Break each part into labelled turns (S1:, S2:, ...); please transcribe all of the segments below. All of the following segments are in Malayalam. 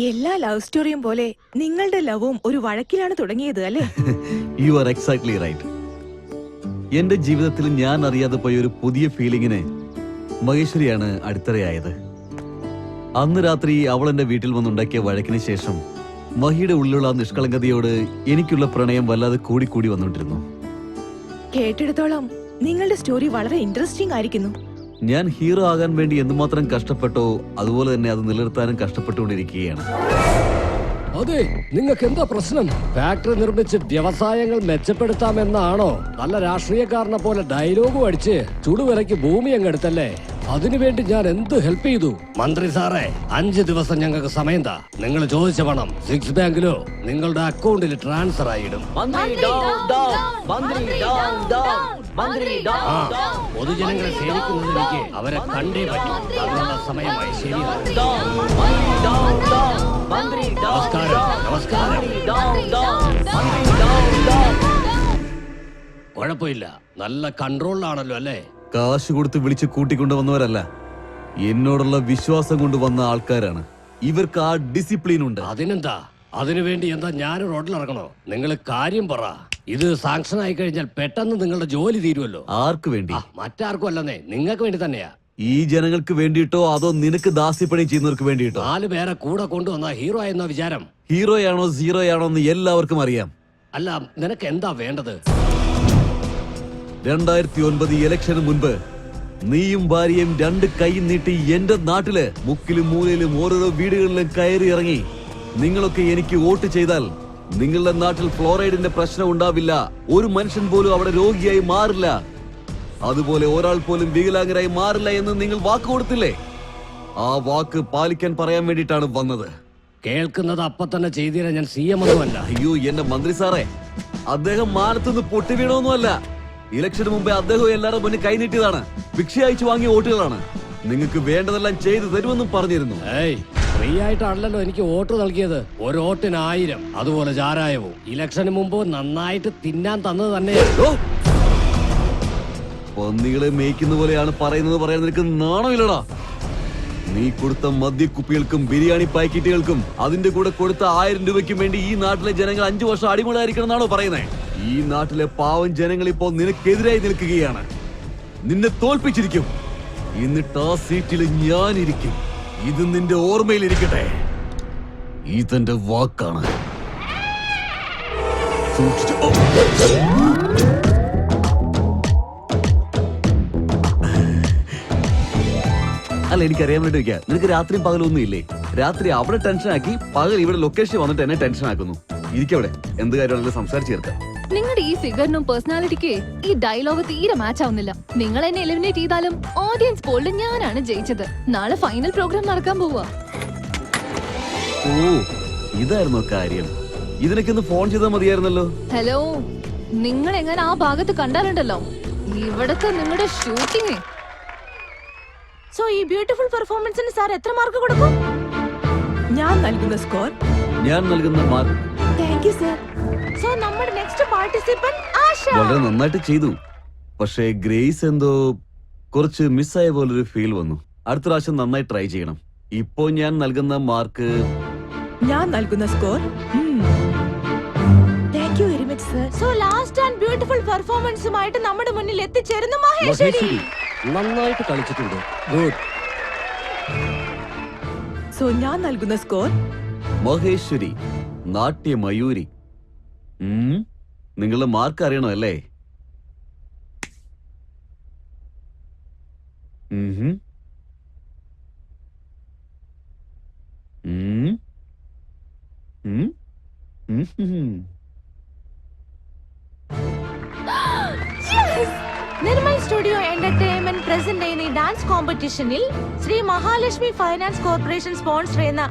S1: എല്ലാ ലവ് സ്റ്റോറിയും പോലെ നിങ്ങളുടെ ലവും ഒരു വഴക്കിലാണ് തുടങ്ങിയത് അല്ലേ?
S2: You are exactly right. എന്റെ ജീവിതത്തിൽ ഞാൻ അറിയാതെ പോയ ഒരു പുതിയ ഫീലിങ്ങിന് മഹേശ്വരിയാണ് അടിത്തറയായത്. അന്ന് രാത്രി അവൾ എന്റെ വീട്ടിൽ വന്നുണ്ടാക്കിയ വഴക്കിന് ശേഷം മഹിയുടെ ഉള്ളിലുള്ള നിഷ്കളങ്കതയോട് എനിക്കുള്ള പ്രണയം വല്ലാതെ കൂടി വന്നുകൊണ്ടിരുന്നു.
S1: കേട്ടിടത്തോളം നിങ്ങളുടെ സ്റ്റോറി വളരെ ഇൻട്രസ്റ്റിംഗ് ആയിരിക്കുന്നു.
S2: ഞാൻ ഹീറോ ആകാൻ വേണ്ടി എന്തുമാത്രം കഷ്ടപ്പെട്ടോ അതുപോലെ തന്നെ അത് നിലനിർത്താനും കഷ്ടപ്പെട്ടുകൊണ്ടിരിക്കുകയാണ്.
S3: അതെ, നിങ്ങൾക്ക് എന്താ പ്രശ്നം? ഫാക്ടറി നിർമ്മിച്ച് വ്യവസായങ്ങൾ മെച്ചപ്പെടുത്താമെന്നാണോ? നല്ല രാഷ്ട്രീയക്കാരനെ പോലെ ഡയലോഗും അടിച്ച് ചുടുവിലയ്ക്ക് ഭൂമി അങ്ങെടുത്തല്ലേ? അതിനുവേണ്ടി ഞാൻ എന്ത് ഹെൽപ്പ് ചെയ്തു? മന്ത്രി സാറേ, 5 ദിവസം ഞങ്ങൾക്ക് സമയം താ. നിങ്ങൾ ചോദിച്ച പണം 6 ബാങ്കിലോ നിങ്ങളുടെ അക്കൗണ്ടിൽ ട്രാൻസ്ഫർ ആയിടും. പൊതുജനങ്ങളെ സേവിക്കുന്നതിലേക്ക് അവരെ കണ്ടേ പറ്റും. അതിനുള്ള സമയമായി. നമസ്കാരം. കുഴപ്പമില്ല, നല്ല കൺട്രോളിലാണല്ലോ അല്ലേ?
S2: കാശ് കൊടുത്ത് വിളിച്ച് കൂട്ടിക്കൊണ്ടുവന്നവരല്ല, എന്നോടുള്ള വിശ്വാസം കൊണ്ട് വന്ന ആൾക്കാരാണ്. ഇവർക്ക് ആ ഡിസിപ്ലിൻ ഉണ്ട്.
S3: അതിനെന്താ? അതിനുവേണ്ടി എന്താ ഞാൻ റോഡിൽ ഇറങ്ങണോ? നിങ്ങൾ കാര്യം പറ. ഇത് സാങ്ഷൻ ആയി കഴിഞ്ഞാൽ പെട്ടെന്ന് നിങ്ങളുടെ ജോലി തീരുമല്ലോ.
S2: ആർക്ക് വേണ്ടി?
S3: മറ്റാർക്കും അല്ലെന്നേ, നിങ്ങൾക്ക് വേണ്ടി തന്നെയാ.
S2: ഈ ജനങ്ങൾക്ക് വേണ്ടിയിട്ടോ അതോ നിനക്ക് ദാസ്യപ്പണി ചെയ്യുന്നവർക്ക് വേണ്ടിയിട്ടോ?
S3: 4 പേരെ കൂടെ കൊണ്ടുവന്ന ഹീറോ എന്ന വിചാരം.
S2: ഹീറോയാണോ സീറോയാണോ എന്ന് എല്ലാവർക്കും അറിയാം.
S3: അല്ല, നിനക്ക് എന്താ വേണ്ടത്?
S2: 2009 ഇലക്ഷന് മുൻപ് നീയും ഭാര്യയും 2 കൈ നീട്ടി എന്റെ നാട്ടില് മുക്കിലും മൂലയിലും ഓരോരോ വീടുകളിലും കയറി ഇറങ്ങി നിങ്ങളൊക്കെ എനിക്ക് വോട്ട് ചെയ്താൽ നിങ്ങളുടെ നാട്ടിൽ ഫ്ലോറൈഡിന്റെ പ്രശ്നം ഉണ്ടാവില്ല, ഒരു മനുഷ്യൻ പോലും അവിടെ രോഗിയായി മാറില്ല, അതുപോലെ ഒരാൾ പോലും വികലാംഗരായി മാറില്ല എന്ന് നിങ്ങൾ വാക്ക് കൊടുത്തില്ലേ? ആ വാക്ക് പാലിക്കാൻ പറയാൻ വേണ്ടിയിട്ടാണ് വന്നത്.
S3: കേൾക്കുന്നത് അപ്പൊ തന്നെ ചെയ്തീരാ. ഞാൻ CM ഒന്നുമല്ല.
S2: അയ്യോ എന്റെ മന്ത്രി സാറേ, അദ്ദേഹം മാനത്തുനിന്ന് പൊട്ടി വീണൊന്നുമല്ല. ഇലക്ഷന് മുമ്പേ അദ്ദേഹം എല്ലാവരുടെ മുന്നിൽ കൈനീട്ടിയതാണ്. ഭിക്ഷ അയച്ചു വാങ്ങിയ വോട്ടുകളാണ്. നിങ്ങൾക്ക് വേണ്ടതെല്ലാം ചെയ്തു തരുമെന്നും പറഞ്ഞിരുന്നു.
S3: ഫ്രീ ആയിട്ടാണല്ലോ എനിക്ക് വോട്ട് നൽകിയത്. ഒരു വോട്ടിന് 1000. അതുപോലെ ചാരായവും ഇലക്ഷന് മുമ്പ് നന്നായിട്ട് തിന്നാൻ തന്നത് തന്നെയാണ്.
S2: പന്നികളെ മേയ്ക്കുന്ന പോലെയാണ് പറയുന്നത് പറയാൻ നിനക്ക് നാണമില്ലടാ. നീ കൊടുത്ത മദ്യക്കുപ്പികൾക്കും ബിരിയാണി പാക്കറ്റുകൾക്കും അതിന്റെ കൂടെ കൊടുത്ത 1000 രൂപയ്ക്കും വേണ്ടി ഈ നാട്ടിലെ ജനങ്ങൾ 5 വർഷം അടിമകളായിരിക്കണം എന്നാണോ പറയുന്നത്? ഈ നാട്ടിലെ പാവം ജനങ്ങൾ ഇപ്പോൾ നിനക്കെതിരായി നിൽക്കുകയാണ്. നിന്നെ തോൽപ്പിച്ചിരിക്കും. എന്നിട്ട് ആ സീറ്റിൽ ഞാനിരിക്കും. ഇത് നിന്റെ ഓർമ്മയിലിരിക്കട്ടെ. ഇതെന്റെ വാക്കാണ്. അല്ല, എനിക്കറിയാൻ വേണ്ടി വയ്ക്കാം. നിനക്ക് രാത്രിയും പകലൊന്നും ഇല്ലേ? രാത്രി അവിടെ ടെൻഷൻ ആക്കി, പകൽ ഇവിടെ ലൊക്കേഷൻ വന്നിട്ട് എന്നെ ടെൻഷൻ ആക്കുന്നു. ഇരിക്കവിടെ, എന്ത് കാര്യമാണെങ്കിലും സംസാരിച്ച് ചേർക്കാം.
S4: നിങ്ങളുടെ ഈ ഫിഗറിനും പേഴ്സണാലിറ്റിക്ക് ഈ ഡയലോഗ് തീരെ മാച്ച് ആവുന്നില്ല. നിങ്ങൾ എന്നെ എലിമിനേറ്റ് ചെയ്താലും ഓഡിയൻസ് പോളിൽ ഞാനാണ് ജയിച്ചത്. നാളെ ഫൈനൽ പ്രോഗ്രാം നടക്കാൻ പോവാ.
S2: ഓ, ഇതായിരുന്നോ കാര്യം? ഇതിനൊക്കെ ഒന്ന് ഫോൺ ചെയ്താൽ മതിയായിരുന്നല്ലോ.
S4: ഹലോ, നിങ്ങൾ എങ്ങനെ ആ ഭാഗത്ത് കണ്ടാലുണ്ടല്ലോ ഇവിടത്തെ നിങ്ങളുടെ ഷൂട്ടിങ്.
S1: സോ ഈ ബ്യൂട്ടിഫുൾ പെർഫോമൻസിന് സാർ എത്ര മാർക്ക് കൊടുക്കും? ഞാൻ നൽകുന്ന സ്കോർ,
S2: ഞാൻ നൽകുന്ന mark.
S1: Thank you sir. So നമ്മുടെ നെക്സ്റ്റ് പാർട്ടിസിപ്പന്റ് ആശ.
S2: വളരെ നന്നായിട്ട് ചെയ്തു. പക്ഷേ ഗ്രേസ് എന്തോ കുറച്ച് മിസ്സായ പോലൊരു ഫീൽ വന്നു. അടുത്ത പ്രാവശ്യം നന്നായി ട്രൈ ചെയ്യണം. ഇപ്പോ ഞാൻ നൽകുന്ന മാർക്ക്,
S1: ഞാൻ നൽകുന്ന score. Thank you very much sir. So last and beautiful പെർഫോമൻസുമായിട്ട് നമ്മുടെ മുന്നിൽ എത്തിച്ചേരുന്ന മഹേശ്വരി.
S3: നന്നായിട്ട് കളിച്ചിട്ടുണ്ട്. ഗുഡ്.
S1: സോ ഞാൻ നൽകുന്ന സ്കോർ,
S2: മഹേശ്വരി നാട്യമയൂരി. നിങ്ങളുടെ മാർക്ക് അറിയണോ അല്ലേ?
S1: നിർമ്മൽ സ്റ്റുഡിയോ എന്റർടൈൻമെന്റ് പ്രസന്റ് ചെയ്യുന്ന ഈ ഡാൻസ് കോമ്പറ്റീഷനിൽ Shri Mahalakshmi finance corporation sponsor ചെയ്യുന്ന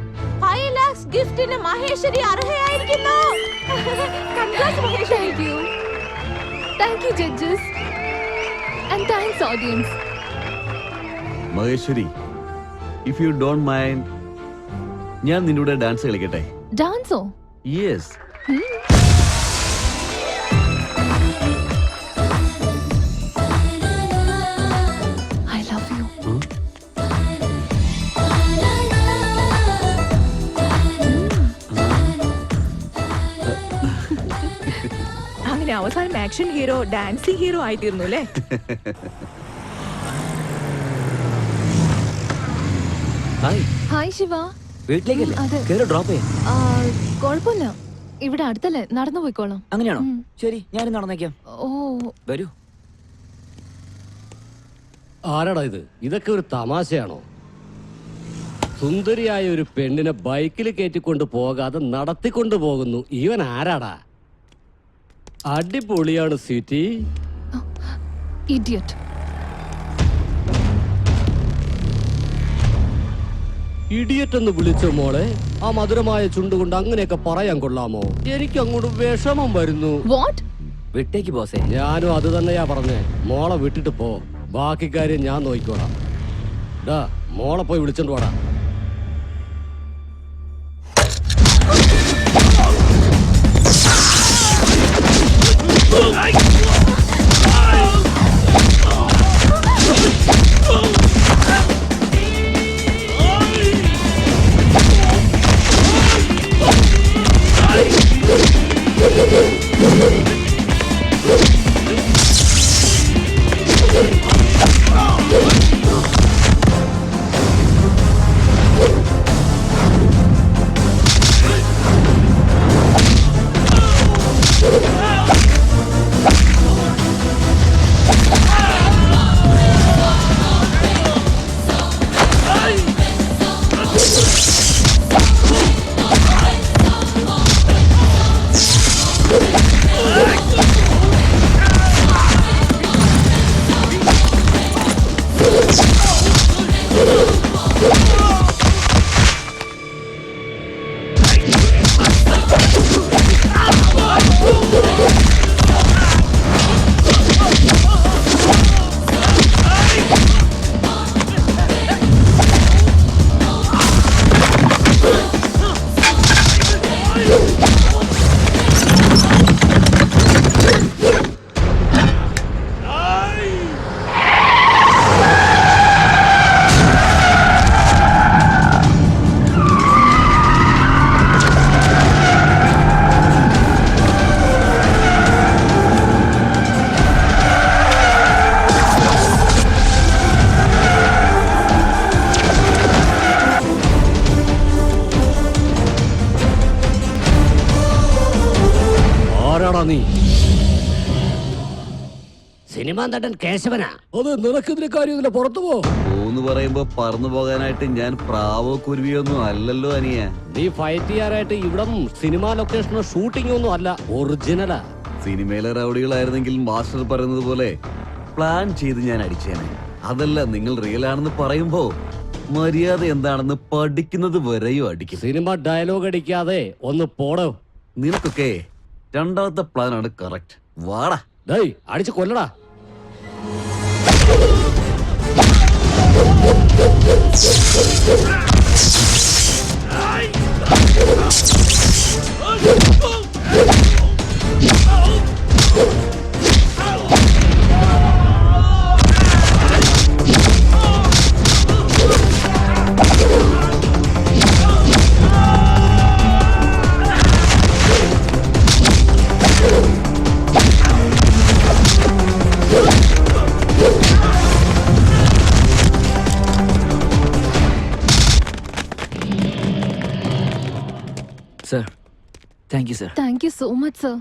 S1: 5 lakhs ഗിഫ്റ്റിന് മഹേശ്വരി അർഹയായിരിക്കുന്നു.
S4: Thank you judges and thanks audience.
S2: Maheshwari, if you don't mind, ഞാൻ നിന്നോട് ഡാൻസ് കളിക്കട്ടെ?
S4: ഡാൻസോ?
S2: യെസ്.
S4: I love you.
S5: അവസാനം ആക്ഷൻ ഹീറോ ഡാൻസിങ് ഹീറോ ആയിത്തീർന്നു അല്ലേ?
S4: ഹായ് ശിവ.
S6: വീട്ടിലേക്കല്ലേ?
S4: അതെ.
S6: കേറി ഡ്രോപ്പ് ചെയ്യാം.
S4: കുഴപ്പമില്ല, ഇവിടെ അടുത്തല്ലേ, നടന്നു പോയിക്കോളാം.
S6: അങ്ങനെയാണോ? ശരി, ഞാനും നടന്നേക്കാം.
S4: ഓ
S6: വരൂ.
S3: ആരാടാ ഇത്? ഇതൊക്കെ ഒരു തമാശയാണോ? സുന്ദരിയായ ഒരു പെണ്ണിനെ ബൈക്കിൽ കയറ്റിക്കൊണ്ട് പോകാതെ നടത്തിക്കൊണ്ടു പോകുന്നു. ഇവൻ ആരാടാ? അടിപൊളിയാണ് സിറ്റി.
S4: ഇഡിയറ്റ്.
S3: ഇഡിയറ്റ് എന്ന് വിളിച്ചോ മോളെ? ആ മധുരമായ ചുണ്ടുകൊണ്ട് അങ്ങനെയൊക്കെ പറയാൻ കൊള്ളാമോ? എനിക്ക് അങ്ങോട്ട് വിഷമം വരുന്നു.
S4: വാട്ട്?
S6: വിട്ടേക്ക് ബോസേ.
S3: ഞാനും അത് തന്നെയാ പറഞ്ഞേ. മോളെ വിട്ടിട്ട് പോ, ബാക്കി കാര്യം ഞാൻ നോക്കിക്കോളാം. ഡാ, മോളെ പോയി വിളിച്ചോണ്ട് പോടാ. നീ സിനിമാ നടൻ കേശവനാ? അത് നിനക്കിതിന് കാര്യമില്ല, പുറത്തു പോ.
S2: പോന്ന് പറയുമ്പോ പറന്നു പോകാനായിട്ട് ഞാൻ പ്രാവോ കുരുവിയൊന്നും അല്ലല്ലോ അനിയ.
S3: നീ ഫൈറ്റ് ചെയ്യാനായിട്ട് ഇവിടം സിനിമാ ലൊക്കേഷനോ ഷൂട്ടിംഗ് ഒന്നും അല്ല, ഒറിജിനലാ.
S2: സിനിമയിലെ റൗഡികളായിരുന്നെങ്കിൽ മാസ്റ്റർ പറയുന്നത് പോലെ പ്ലാൻ ചെയ്ത് ഞാൻ അടിച്ചേനെ. അതല്ല, നിങ്ങൾ റിയൽ ആണെന്ന് പറയുമ്പോ മര്യാദ എന്താണെന്ന് പഠിക്കുന്നത് വരെയും അടിക്കും.
S3: സിനിമ ഡയലോഗ് അടിക്കാതെ ഒന്ന് പോടോ.
S2: നിനക്കൊക്കെ രണ്ടാമത്തെ പ്ലാനാണ് കറക്റ്റ്. വാടാ.
S3: ഡേയ്, അടിച്ച് കൊല്ലടാ.
S6: Sir, thank you sir.
S4: Thank you so much sir.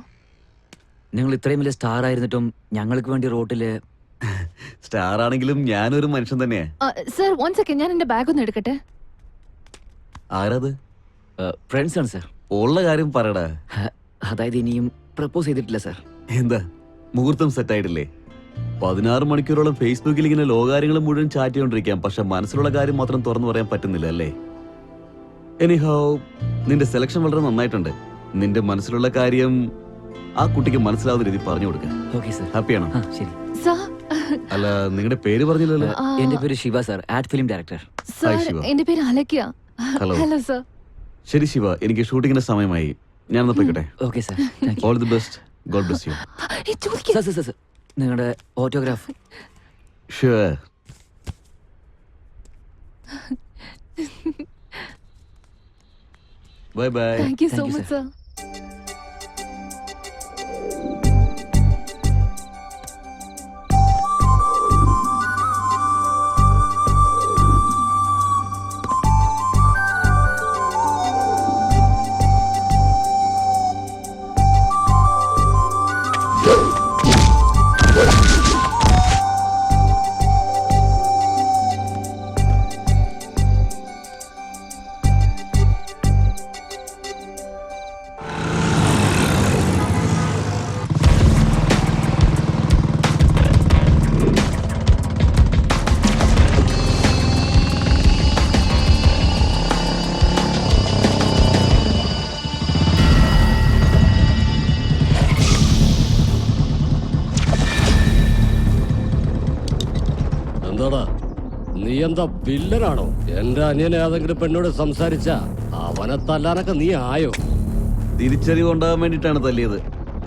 S6: നിങ്ങൾ ഇത്രയും വലിയ സ്റ്റാർ ആയിരുന്നിട്ടും ഞങ്ങൾക്ക് വേണ്ടി റോട്ടില്.
S2: സ്റ്റാർ ആണെങ്കിലും ഞാനൊരു മനുഷ്യൻ തന്നെയാ.
S4: സർ, 1 സെക്കൻഡ്, ഞാൻ എന്റെ ബാഗ് ഒന്ന് എടുക്കട്ടെ.
S2: ആരത്?
S6: ഫ്രണ്ട്സ് ആണ് സർ.
S2: ഉള്ള കാര്യം പറയടാ.
S6: അതായത് ഇനിയും പ്രപ്പോസ് ചെയ്തിട്ടില്ല സർ.
S2: എന്താ മുഹൂർത്തം സെറ്റ് ആയിട്ടില്ലേ? 16 മണിക്കൂറോളം ഫേസ്ബുക്കിൽ ഇങ്ങനെ ലോകാര്യങ്ങൾ മുഴുവൻ ചാറ്റ് ചെയ്തോണ്ടിരിക്കാം, പക്ഷെ മനസ്സിലുള്ള കാര്യം മാത്രം തുറന്നു പറയാൻ പറ്റുന്നില്ല അല്ലേ? എനിഹൗ, നിന്റെ സെലക്ഷൻ വളരെ നന്നായിട്ടുണ്ട്. നിന്റെ മനസ്സിലുള്ള കാര്യം ആ കുട്ടിക്ക് മനസ്സിലാവുന്ന രീതി പറഞ്ഞു കൊടുക്കുക.
S6: Okay sir.
S2: ഹാപ്പിയാണോ?
S6: ശരി
S4: സർ.
S2: അല്ല, നിങ്ങളുടെ പേര് പറഞ്ഞില്ലല്ലോ.
S6: എന്റെ പേര് Shiva sir, ad film director.
S4: Sir,
S2: Shiva.
S4: എന്റെ പേര് അലക്യ.
S2: ഹലോ.
S4: Hello sir.
S2: ശരി ശിവ, എനിക്ക് ഷൂട്ടിങ്ങിന്റെ സമയമായി. ഞാൻ പോയിക്കട്ടെ.
S6: Okay sir, thank you.
S2: All the best. God bless you.
S6: Sir sir sir, നിങ്ങളുടെ autograph.
S2: Sure. Bye bye.
S4: Thank you so
S6: Thank you,
S4: much
S6: sir.
S4: Sir.
S3: എന്താ വില്ലനാണോ? എന്റെ അനിയനെ ഏതെങ്കിലും പെണ്ണോട് സംസാരിച്ച അവനെ തല്ലാനൊക്കെ നീ ആയോ?
S2: തിരിച്ചറിവ് ഉണ്ടാകാൻ വേണ്ടിട്ടാണ് തല്ലിയത്.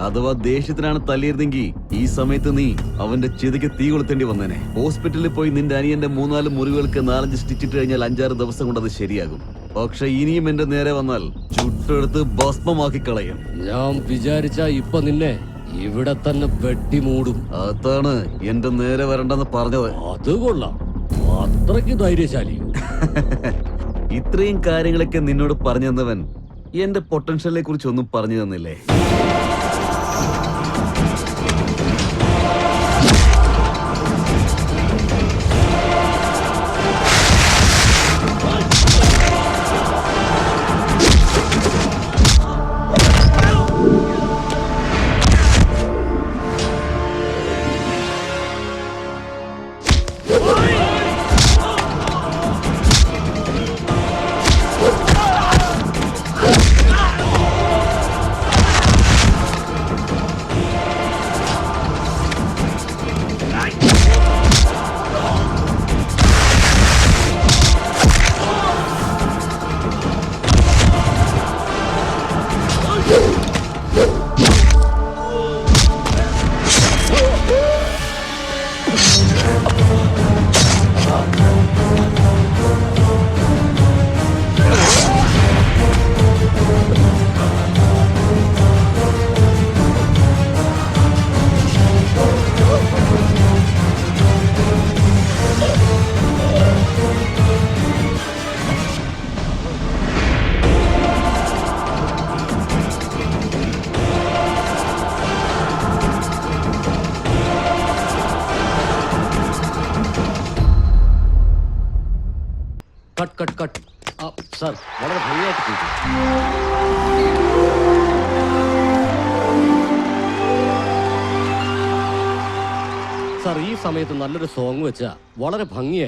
S2: അഥവാ ദേഷ്യത്തിനാണ് തല്ലിയിരുന്നെങ്കിൽ ഈ സമയത്ത് നീ അവന്റെ ചിതയ്ക്ക് തീ കൊളുത്തേണ്ടി വന്നേനെ. ഹോസ്പിറ്റലിൽ പോയി നിന്റെ അനിയന്റെ 3-4 മുറിവുകൾക്ക് 4-5 സ്റ്റിച്ചിട്ട് കഴിഞ്ഞാൽ 5-6 ദിവസം കൊണ്ട് അത് ശരിയാകും. പക്ഷെ ഇനിയും എന്റെ നേരെ വന്നാൽ ചുട്ടെടുത്ത് ഭസ്മമാക്കി കളയും.
S3: ഞാൻ വിചാരിച്ച ഇപ്പൊ നിന്നെ ഇവിടെ തന്നെ വെട്ടിമൂടും.
S2: അതാണ് എന്റെ നേരെ വരണ്ടെന്ന് പറഞ്ഞത്.
S3: അത് കൊള്ളാം, അത്രയ്ക്ക് ധൈര്യശാലിയോ?
S2: ഇത്രയും കാര്യങ്ങളൊക്കെ നിന്നോട് പറഞ്ഞു തന്നവൻ എന്റെ പൊട്ടൻഷ്യലിനെ കുറിച്ച് ഒന്നും പറഞ്ഞു തന്നില്ലേ?
S3: Cut cut cut. സാർ വളരെ ഭംഗിയായിട്ട് ചെയ്തു. സാർ ഈ സമയത്ത് നല്ലൊരു സോങ് വെച്ചാ വളരെ ഭംഗിയായി.